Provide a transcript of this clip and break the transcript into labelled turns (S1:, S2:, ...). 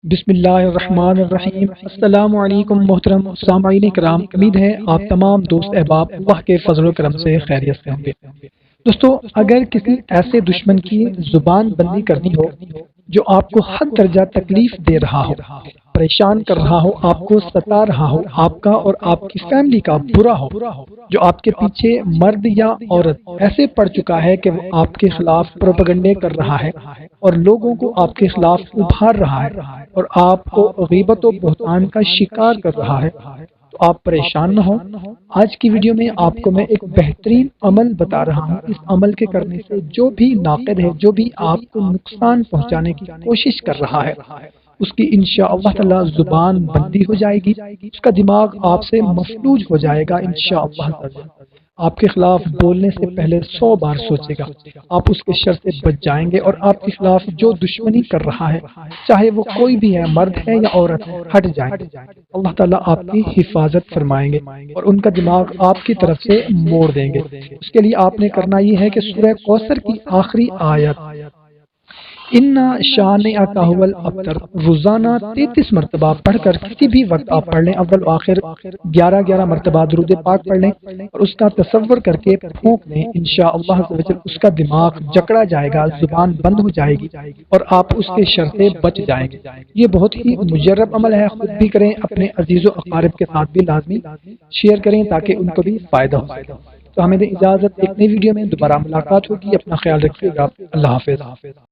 S1: بسم اللہ الرحمن الرحیم۔ السلام علیکم محترم سامعین کرام، امید ہے آپ تمام دوست احباب اللہ کے فضل و کرم سے خیریت سے ہوں گے۔ دوستو، اگر کسی ایسے دشمن کی زبان بندی کرنی ہو جو آپ کو حد درجہ تکلیف دے رہا ہو، پریشان کر رہا ہو، آپ کو ستا رہا ہو، آپ کا اور آپ کی فیملی کا برا ہو، جو آپ کے پیچھے مرد یا عورت ایسے پڑ چکا ہے کہ وہ آپ کے خلاف پروپیگنڈے کر رہا ہے اور لوگوں کو آپ کے خلاف ابھار رہا ہے اور آپ کو غیبت و بہتان کا شکار کر رہا ہے، تو آپ پریشان نہ ہو۔ آج کی ویڈیو میں آپ کو میں ایک بہترین عمل بتا رہا ہوں۔ اس عمل کے کرنے سے جو بھی ناقد ہے، جو بھی آپ کو نقصان پہنچانے کی کوشش کر رہا ہے، اس کی انشاءاللہ تعالی زبان بندی ہو جائے گی، اس کا دماغ آپ سے مفلوج ہو جائے گا انشاءاللہ تعالی۔ آپ کے خلاف بولنے سے پہلے 100 بار سوچے گا، آپ اس کے شر سے بچ جائیں گے اور آپ کے خلاف جو دشمنی کر رہا ہے، چاہے وہ کوئی بھی ہے، مرد ہے یا عورت ہے، ہٹ جائیں گے۔ اللہ تعالیٰ آپ کی حفاظت فرمائیں گے اور ان کا دماغ آپ کی طرف سے موڑ دیں گے۔ اس کے لیے آپ نے کرنا یہ ہے کہ سورہ کوثر کی آخری آیت اِنَّ شَانِئَکَ هُوَ الْأَبْتَرُ روزانہ 33 مرتبہ پڑھ کر کسی بھی وقت آپ پڑھ لیں، اول و آخر 11 مرتبہ درود پاک پڑھ لیں اور اس کا تصور کر کے پھونک لیں، انشاءاللہ اس کا دماغ جکڑا جائے گا، زبان بند ہو جائے گی اور آپ اس کے شر سے بچ جائیں گے۔ یہ بہت ہی مجرب عمل ہے، خود بھی کریں، اپنے عزیز و اقارب کے ساتھ بھی لازمی شیئر کریں تاکہ ان کو بھی فائدہ ہو سکے۔ تو ہمیں دیں اجازت، ایک نئی ویڈیو میں دوبارہ ملاقات ہوگی۔ اپنا خیال رکھیے گا، اللہ حافظ۔